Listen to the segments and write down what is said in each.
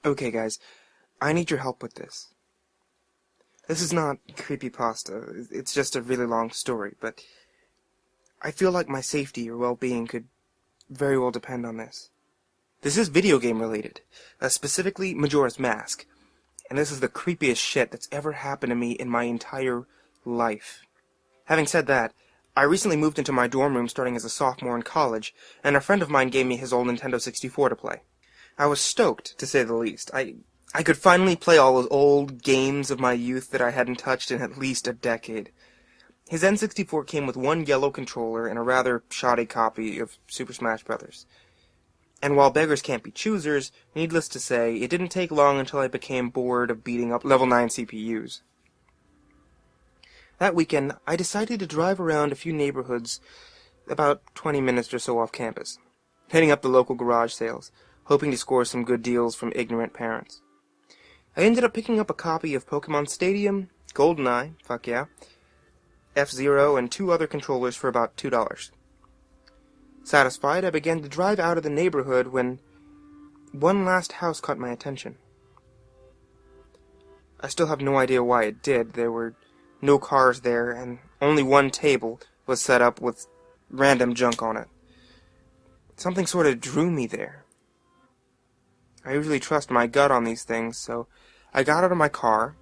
Okay, guys, I need your help with this. This is not creepypasta. It's just a really long story, but I feel like my safety or well-being could very well depend on this. This is video game related, specifically Majora's Mask, and this is the creepiest shit that's ever happened to me in my entire life. Having said that, I recently moved into my dorm room starting as a sophomore in college, and a friend of mine gave me his old Nintendo 64 to play. I was stoked, to say the least. I could finally play all those old games of my youth that I hadn't touched in at least a decade. His N64 came with one yellow controller and a rather shoddy copy of Super Smash Bros. And while beggars can't be choosers, needless to say, it didn't take long until I became bored of beating up level 9 CPUs. That weekend, I decided to drive around a few neighborhoods about 20 minutes or so off campus, hitting up the local garage sales, hoping to score some good deals from ignorant parents. I ended up picking up a copy of Pokemon Stadium, GoldenEye, fuck yeah, F-Zero, and 2 other controllers for about $2. Satisfied, I began to drive out of the neighborhood when one last house caught my attention. I still have no idea why it did. There were no cars there, and only one table was set up with random junk on it. Something sort of drew me there. I usually trust my gut on these things, so I got out of my car,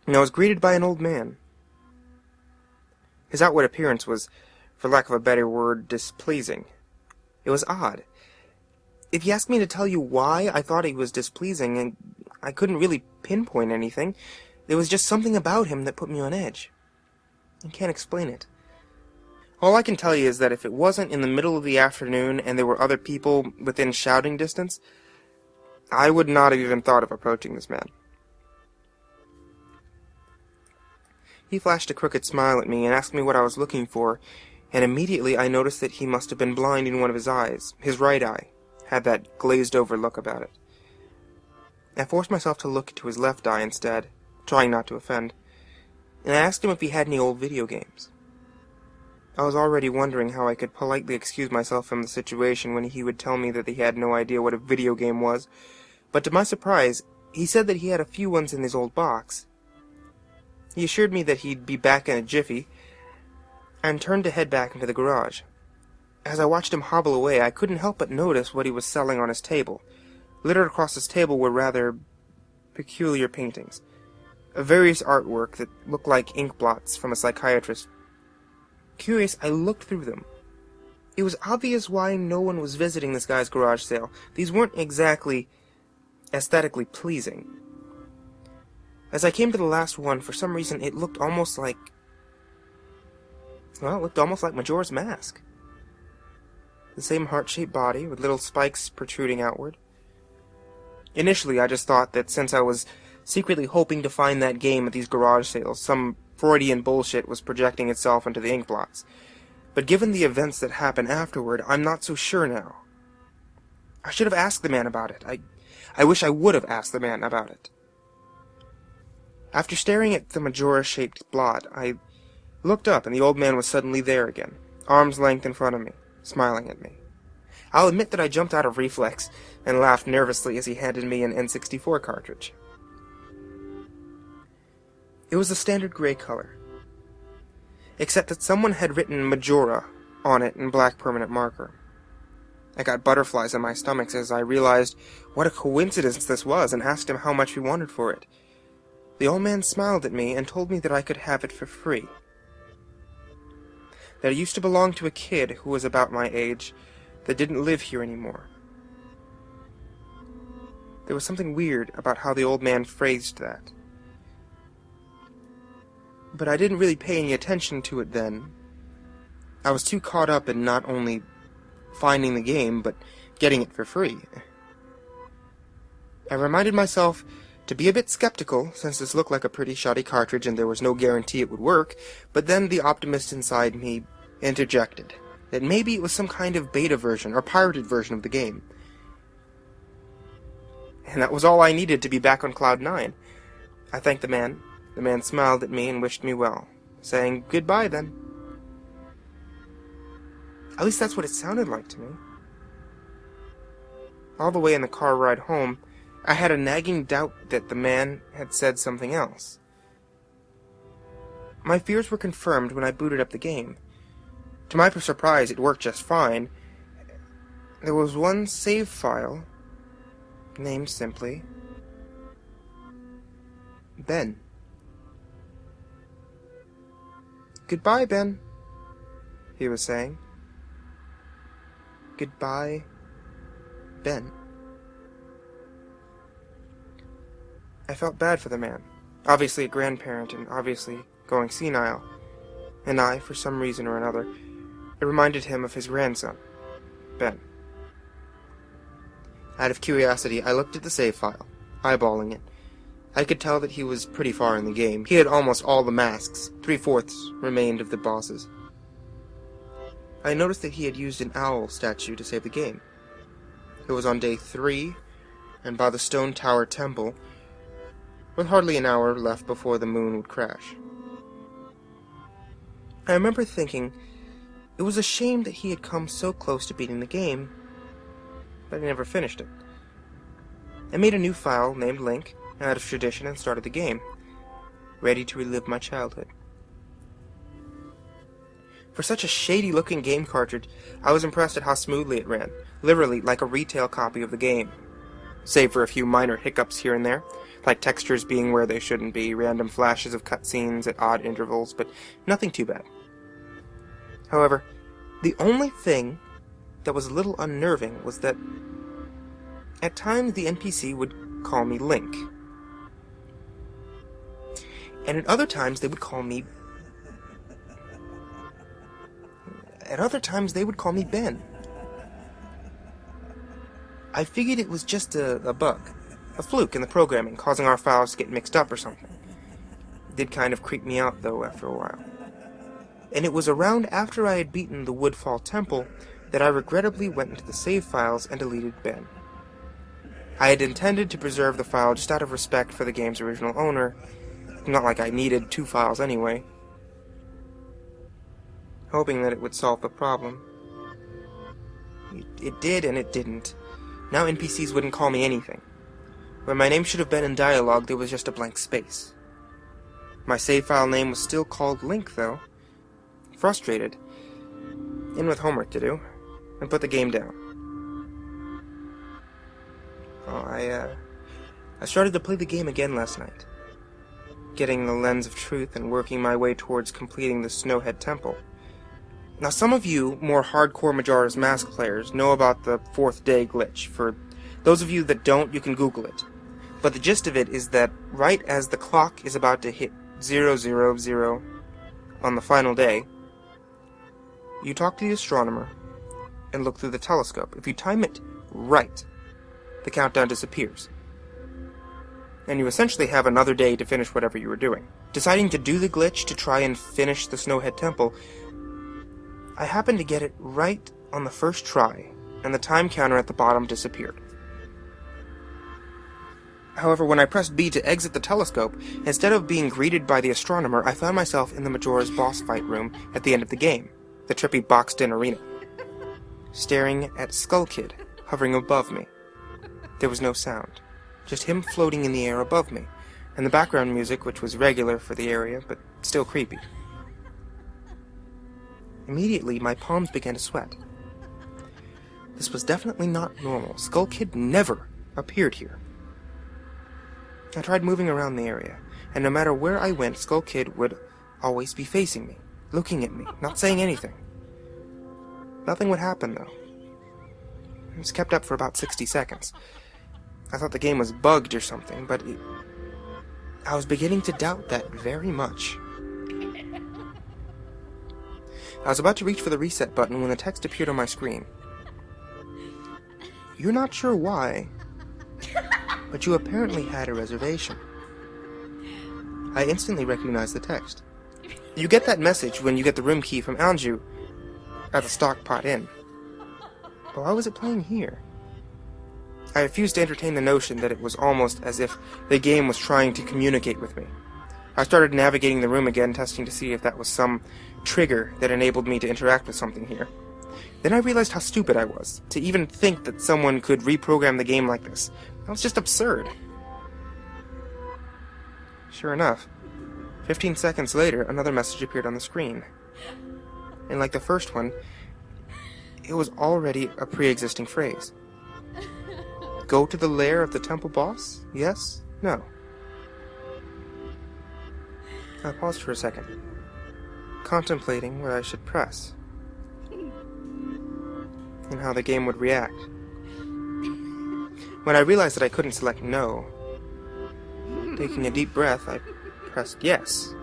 and I was greeted by an old man. His outward appearance was, for lack of a better word, displeasing. It was odd. If you ask me to tell you why I thought he was displeasing, and I couldn't really pinpoint anything, there was just something about him that put me on edge. I can't explain it. All I can tell you is that if it wasn't in the middle of the afternoon and there were other people within shouting distance, I would not have even thought of approaching this man. He flashed a crooked smile at me and asked me what I was looking for, and immediately I noticed that he must have been blind in one of his eyes. His right eye had that glazed-over look about it. I forced myself to look into his left eye instead, trying not to offend, and I asked him if he had any old video games. I was already wondering how I could politely excuse myself from the situation when he would tell me that he had no idea what a video game was, but to my surprise, he said that he had a few ones in his old box. He assured me that he'd be back in a jiffy, and turned to head back into the garage. As I watched him hobble away, I couldn't help but notice what he was selling on his table. Littered across his table were rather peculiar paintings, various artwork that looked like ink blots from a psychiatrist. Curious, I looked through them. It was obvious why no one was visiting this guy's garage sale. These weren't exactly aesthetically pleasing. As I came to the last one, for some reason it looked almost like... well, it looked almost like Majora's Mask. The same heart-shaped body, with little spikes protruding outward. Initially, I just thought that since I was secretly hoping to find that game at these garage sales, some Freudian bullshit was projecting itself into the ink blots. But given the events that happened afterward, I'm not so sure now. I should have asked the man about it. I wish I would have asked the man about it. After staring at the Majora-shaped blot, I looked up, and the old man was suddenly there again, arm's length in front of me, smiling at me. I'll admit that I jumped out of reflex and laughed nervously as he handed me an N64 cartridge. It was the standard gray color, except that someone had written Majora on it in black permanent marker. I got butterflies in my stomach as I realized what a coincidence this was and asked him how much he wanted for it. The old man smiled at me and told me that I could have it for free. That it used to belong to a kid who was about my age that didn't live here anymore. There was something weird about how the old man phrased that. But I didn't really pay any attention to it then. I was too caught up in not only finding the game, but getting it for free. I reminded myself to be a bit skeptical, since this looked like a pretty shoddy cartridge and there was no guarantee it would work, but then the optimist inside me interjected that maybe it was some kind of beta version or pirated version of the game. And that was all I needed to be back on Cloud 9. I thanked the man. The man smiled at me and wished me well, saying, "Goodbye, then." At least that's what it sounded like to me. All the way in the car ride home, I had a nagging doubt that the man had said something else. My fears were confirmed when I booted up the game. To my surprise, it worked just fine. There was one save file, named simply Ben. "Goodbye, Ben," he was saying. "Goodbye, Ben." I felt bad for the man, obviously a grandparent and obviously going senile, and I, for some reason or another, it reminded him of his grandson, Ben. Out of curiosity, I looked at the save file, eyeballing it. I could tell that he was pretty far in the game. He had almost all the masks, 3/4 remained of the bosses. I noticed that he had used an owl statue to save the game. It was on day 3, and by the stone tower temple, with hardly an hour left before the moon would crash. I remember thinking it was a shame that he had come so close to beating the game, but he never finished it. I made a new file named Link, out of tradition, and started the game, ready to relive my childhood. For such a shady-looking game cartridge, I was impressed at how smoothly it ran, literally like a retail copy of the game, save for a few minor hiccups here and there, like textures being where they shouldn't be, random flashes of cutscenes at odd intervals, but nothing too bad. However, the only thing that was a little unnerving was that at times the NPC would call me Link, and at other times they would call me Ben. I figured it was just a bug, a fluke in the programming, causing our files to get mixed up or something. It did kind of creep me out, though, after a while. And it was around after I had beaten the Woodfall Temple that I regrettably went into the save files and deleted Ben. I had intended to preserve the file just out of respect for the game's original owner, not like I needed 2 files anyway, hoping that it would solve the problem. It did, and it didn't. Now NPCs wouldn't call me anything. Where my name should have been in dialogue, there was just a blank space. My save file name was still called Link, though. Frustrated, in with homework to do, and put the game down. I started to play the game again last night, getting the lens of truth and working my way towards completing the Snowhead Temple. Now, some of you, more hardcore Majora's Mask players, know about the 4th day glitch. For those of you that don't, you can Google it. But the gist of it is that right as the clock is about to hit 000 on the final day, you talk to the astronomer and look through the telescope. If you time it right, the countdown disappears, and you essentially have another day to finish whatever you were doing. Deciding to do the glitch to try and finish the Snowhead Temple, I happened to get it right on the first try, and the time counter at the bottom disappeared. However, when I pressed B to exit the telescope, instead of being greeted by the astronomer, I found myself in the Majora's boss fight room at the end of the game, the trippy boxed-in arena, staring at Skull Kid hovering above me. There was no sound, just him floating in the air above me, and the background music, which was regular for the area, but still creepy. Immediately, my palms began to sweat. This was definitely not normal. Skull Kid never appeared here. I tried moving around the area, and no matter where I went, Skull Kid would always be facing me, looking at me, not saying anything. Nothing would happen, though. It was kept up for about 60 seconds. I thought the game was bugged or something, but I was beginning to doubt that very much. I was about to reach for the reset button when the text appeared on my screen. "You're not sure why, but you apparently had a reservation." I instantly recognized the text. You get that message when you get the room key from Anju at the Stockpot Inn. But why was it playing here? I refused to entertain the notion that it was almost as if the game was trying to communicate with me. I started navigating the room again, testing to see if that was some trigger that enabled me to interact with something here. Then I realized how stupid I was, to even think that someone could reprogram the game like this, That was just absurd. Sure enough, 15 seconds later, another message appeared on the screen. And like the first one, it was already a pre-existing phrase. Go to the lair of the temple boss? Yes? No? I paused for a second, contemplating what I should press, and how the game would react. When I realized that I couldn't select no, taking a deep breath, I pressed yes,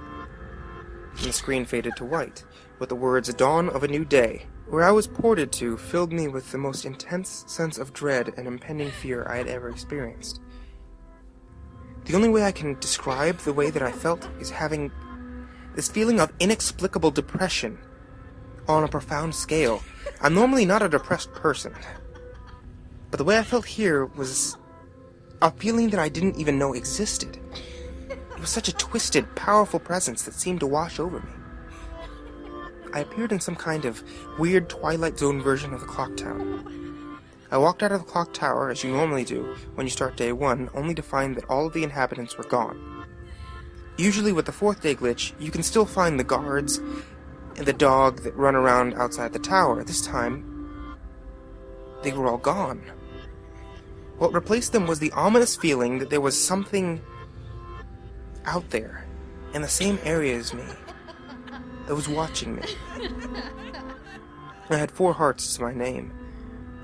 and the screen faded to white, with the words "Dawn of a New Day." Where I was ported to filled me with the most intense sense of dread and impending fear I had ever experienced. The only way I can describe the way that I felt is having this feeling of inexplicable depression on a profound scale. I'm normally not a depressed person, but the way I felt here was a feeling that I didn't even know existed. It was such a twisted, powerful presence that seemed to wash over me. I appeared in some kind of weird Twilight Zone version of the clock tower. I walked out of the clock tower, as you normally do when you start day 1, only to find that all of the inhabitants were gone. Usually with the 4th day glitch, you can still find the guards and the dog that run around outside the tower. This time, they were all gone. What replaced them was the ominous feeling that there was something out there, in the same area as me, that was watching me. I had 4 hearts to my name,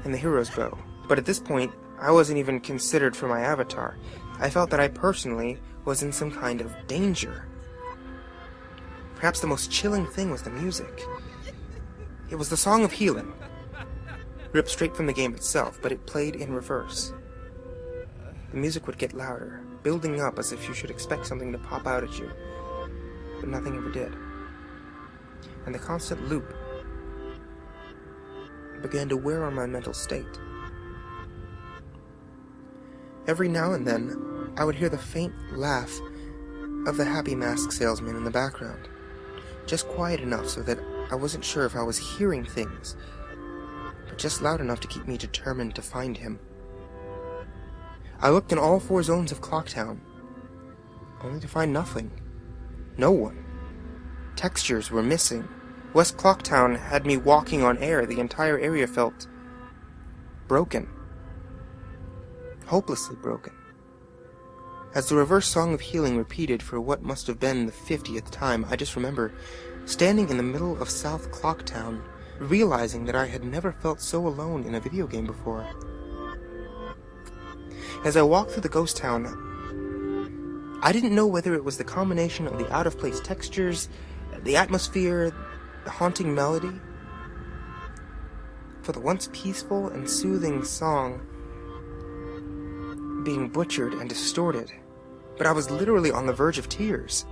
and the hero's bow. But at this point, I wasn't even considered for my avatar. I felt that I personally was in some kind of danger. Perhaps the most chilling thing was the music. It was the Song of Healing, ripped straight from the game itself, but it played in reverse. The music would get louder, building up as if you should expect something to pop out at you, but nothing ever did. And the constant loop began to wear on my mental state. Every now and then, I would hear the faint laugh of the happy mask salesman in the background, just quiet enough so that I wasn't sure if I was hearing things, but just loud enough to keep me determined to find him. I looked in all 4 zones of Clocktown, only to find nothing. No one. Textures were missing. West Clocktown had me walking on air. The entire area felt broken. Hopelessly broken. As the reverse Song of Healing repeated for what must have been the 50th time, I just remember standing in the middle of South Clocktown, realizing that I had never felt so alone in a video game before. As I walked through the ghost town, I didn't know whether it was the combination of the out-of-place textures, the atmosphere, the haunting melody, for the once peaceful and soothing song being butchered and distorted, but I was literally on the verge of tears.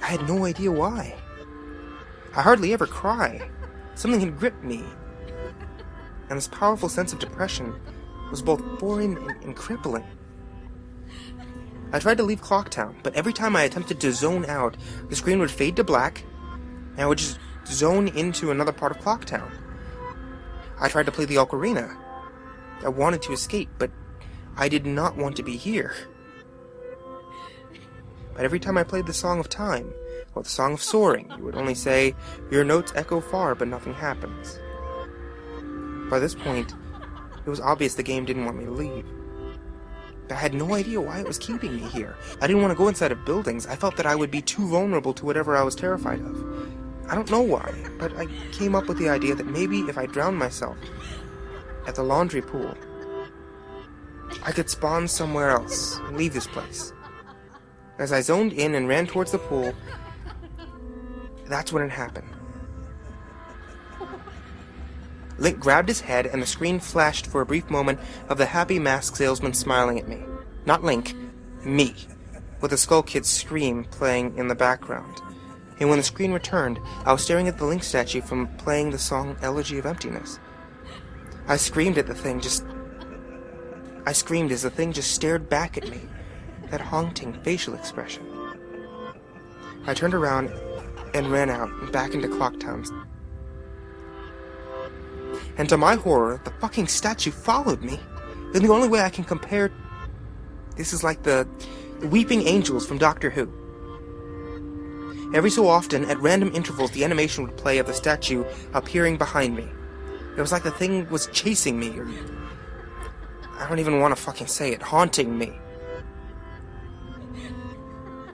I had no idea why. I hardly ever cry. Something had gripped me, and this powerful sense of depression was both foreign and crippling. I tried to leave Clocktown, but every time I attempted to zone out, the screen would fade to black, and I would just zone into another part of Clocktown. I tried to play the ocarina. I wanted to escape, but I did not want to be here. But every time I played the Song of Time, or the Song of Soaring, you would only say, "Your notes echo far, but nothing happens." By this point, it was obvious the game didn't want me to leave. I had no idea why it was keeping me here. I didn't want to go inside of buildings. I felt that I would be too vulnerable to whatever I was terrified of. I don't know why, but I came up with the idea that maybe if I drowned myself at the laundry pool, I could spawn somewhere else and leave this place. As I zoned in and ran towards the pool, that's when it happened. Link grabbed his head, and the screen flashed for a brief moment of the happy mask salesman smiling at me. Not Link, me, with the Skull Kid's scream playing in the background. And when the screen returned, I was staring at the Link statue from playing the song Elegy of Emptiness. I screamed as the thing just stared back at me, that haunting facial expression. I turned around and ran out and back into Clocktown. And to my horror, the fucking statue followed me. And the only way I can compare... This is like the weeping angels from Doctor Who. Every so often, at random intervals, the animation would play of the statue appearing behind me. It was like the thing was chasing me, or... I don't even want to fucking say it, haunting me.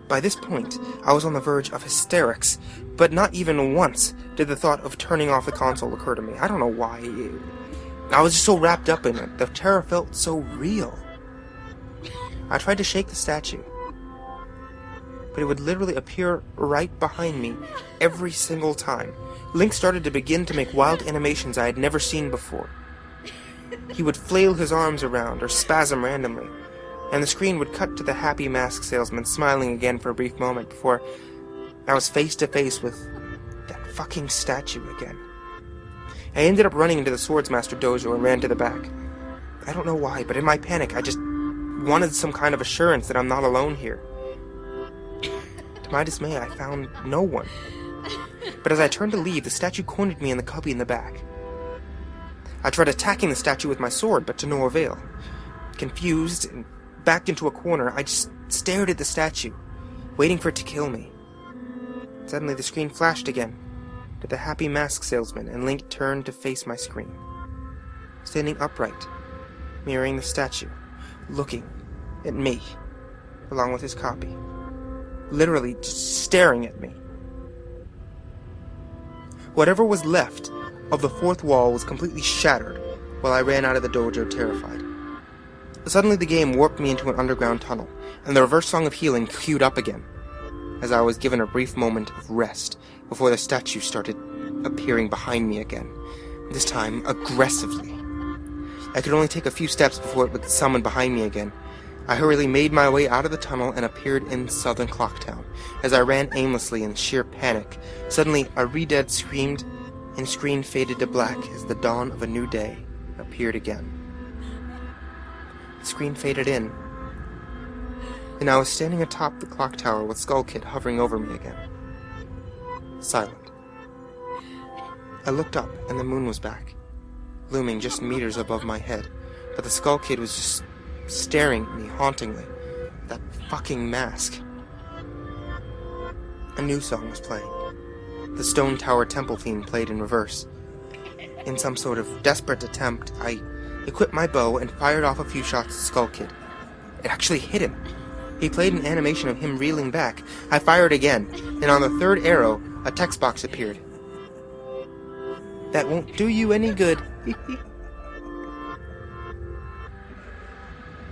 By this point, I was on the verge of hysterics, but not even once did the thought of turning off the console occur to me. I don't know why. I was just so wrapped up in it. The terror felt so real. I tried to shake the statue, but it would literally appear right behind me every single time. Link started to begin to make wild animations I had never seen before. He would flail his arms around or spasm randomly, and the screen would cut to the happy mask salesman smiling again for a brief moment before I was face to face with that fucking statue again. I ended up running into the Swordsmaster dojo and ran to the back. I don't know why, but in my panic I just wanted some kind of assurance that I'm not alone here. To my dismay, I found no one. But as I turned to leave, the statue cornered me in the cubby in the back. I tried attacking the statue with my sword, but to no avail. Confused and backed into a corner, I just stared at the statue, waiting for it to kill me. Suddenly the screen flashed again to the happy mask salesman, and Link turned to face my screen. Standing upright, mirroring the statue, looking at me, along with his copy. Literally just staring at me. Whatever was left of the fourth wall was completely shattered while I ran out of the dojo terrified. Suddenly the game warped me into an underground tunnel, and the reverse song of healing queued up again, as I was given a brief moment of rest before the statue started appearing behind me again, this time aggressively. I could only take a few steps before it would summon behind me again. I hurriedly made my way out of the tunnel and appeared in Southern Clocktown. As I ran aimlessly in sheer panic, suddenly a Redead screamed, and the screen faded to black as the dawn of a new day appeared again. The screen faded in, and I was standing atop the clock tower with Skull Kid hovering over me again. Silent. I looked up, and the moon was back, looming just meters above my head, but the Skull Kid was just staring at me hauntingly. That fucking mask. A new song was playing. The Stone Tower Temple theme played in reverse. In some sort of desperate attempt, I equipped my bow and fired off a few shots at Skull Kid. It actually hit him. He played an animation of him reeling back. I fired again, and on the third arrow, a text box appeared. That won't do you any good.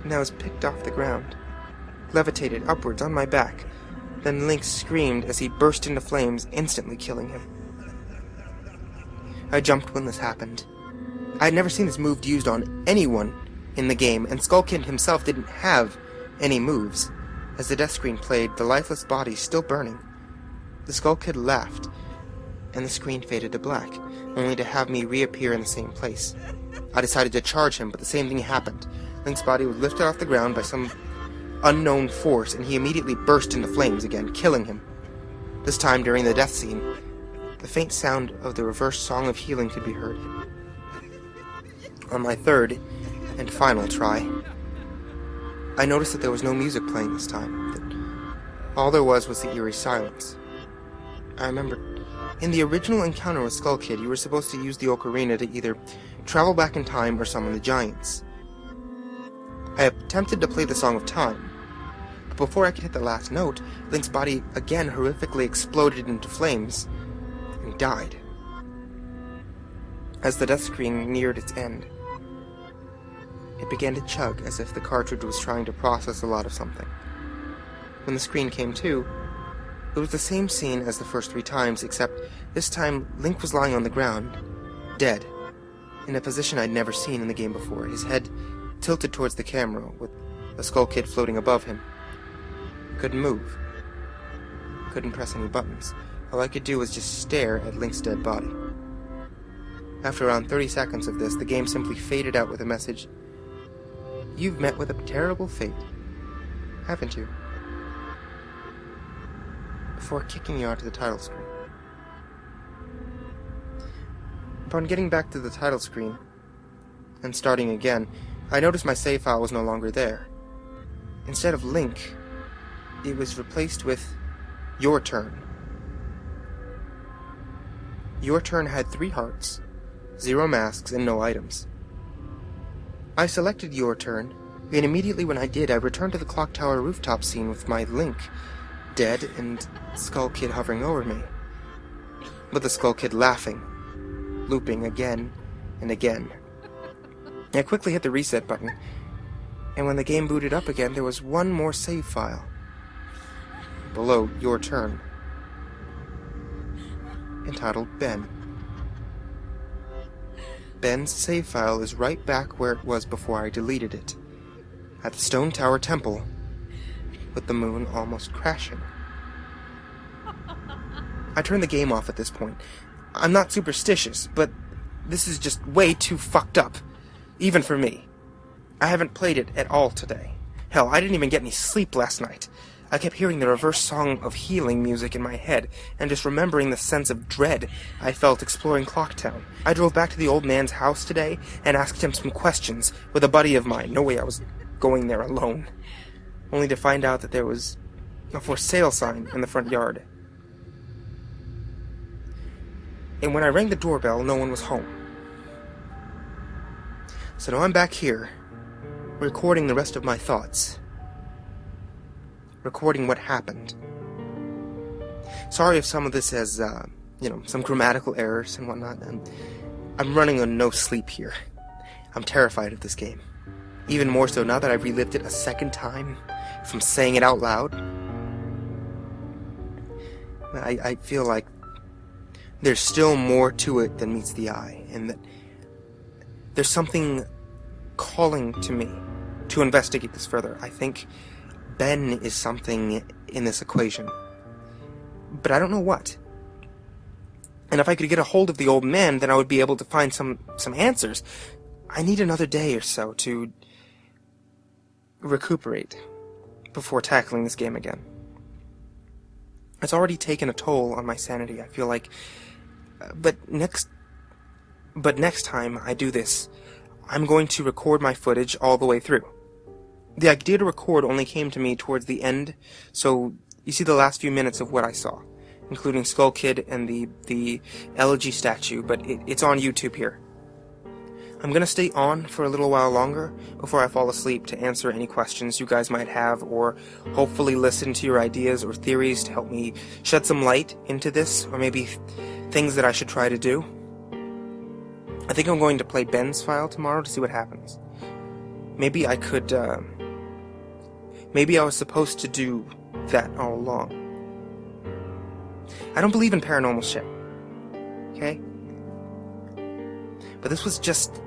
And I was picked off the ground, levitated upwards on my back. Then Link screamed as he burst into flames, instantly killing him. I jumped when this happened. I had never seen this move used on anyone in the game, and Skull Kid himself didn't have any moves. As the death screen played, the lifeless body still burning. The Skull Kid laughed, and the screen faded to black, only to have me reappear in the same place. I decided to charge him, but the same thing happened. Link's body was lifted off the ground by some unknown force, and he immediately burst into flames again, killing him. This time, during the death scene, the faint sound of the reverse song of healing could be heard. On my third and final try, I noticed that there was no music playing this time, that all there was the eerie silence. I remembered, in the original encounter with Skull Kid, you were supposed to use the ocarina to either travel back in time or summon the giants. I attempted to play the Song of Time, but before I could hit the last note, Link's body again horrifically exploded into flames, and he died. As the death screen neared its end, it began to chug as if the cartridge was trying to process a lot of something. When the screen came to, it was the same scene as the first 3 times, except this time Link was lying on the ground, dead, in a position I'd never seen in the game before, his head tilted towards the camera, with the Skull Kid floating above him. Couldn't move. Couldn't press any buttons. All I could do was just stare at Link's dead body. After around 30 seconds of this, the game simply faded out with a message, "You've met with a terrible fate, haven't you?" Before kicking you out to the title screen. Upon getting back to the title screen, and starting again, I noticed my save file was no longer there. Instead of Link, it was replaced with Your Turn. Your Turn had 3 hearts, 0 masks, and no items. I selected Your Turn, and immediately when I did, I returned to the clock tower rooftop scene with my Link dead and Skull Kid hovering over me, with the Skull Kid laughing, looping again and again. I quickly hit the reset button, and when the game booted up again, there was one more save file below Your Turn, entitled Ben. Ben's save file is right back where it was before I deleted it, at the Stone Tower Temple, with the moon almost crashing. I turned the game off at this point. I'm not superstitious, but this is just way too fucked up, even for me. I haven't played it at all today. Hell, I didn't even get any sleep last night. I kept hearing the reverse song of healing music in my head, and just remembering the sense of dread I felt exploring Clocktown. I drove back to the old man's house today and asked him some questions with a buddy of mine. No way I was going there alone. Only to find out that there was a for sale sign in the front yard. And when I rang the doorbell, no one was home. So now I'm back here, recording the rest of my thoughts. Recording what happened. Sorry if some of this has, some grammatical errors and whatnot. I'm running on no sleep here. I'm terrified of this game. Even more so now that I've relived it a second time from saying it out loud. I feel like there's still more to it than meets the eye, and that there's something calling to me to investigate this further. I think Ben is something in this equation, but I don't know what. And if I could get a hold of the old man, then I would be able to find some answers. I need another day or so to recuperate before tackling this game again. It's already taken a toll on my sanity, I feel like. But next time I do this, I'm going to record my footage all the way through. The idea to record only came to me towards the end, so you see the last few minutes of what I saw, including Skull Kid and the elegy statue, but it's on YouTube here. I'm going to stay on for a little while longer before I fall asleep to answer any questions you guys might have, or hopefully listen to your ideas or theories to help me shed some light into this, or maybe things that I should try to do. I think I'm going to play Ben's file tomorrow to see what happens. Maybe I could, maybe I was supposed to do that all along. I don't believe in paranormal shit, okay? But this was just...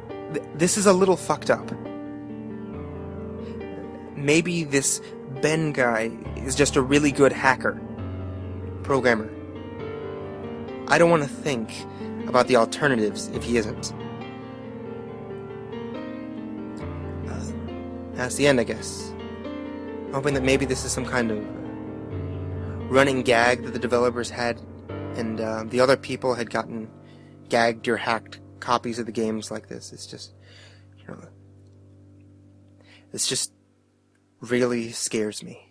this is a little fucked up. Maybe this Ben guy is just a really good hacker. Programmer. I don't want to think about the alternatives if he isn't. That's the end, I guess. Hoping that maybe this is some kind of running gag that the developers had, and the other people had gotten gagged or hacked copies of the games like this. It's just, it's just really scares me.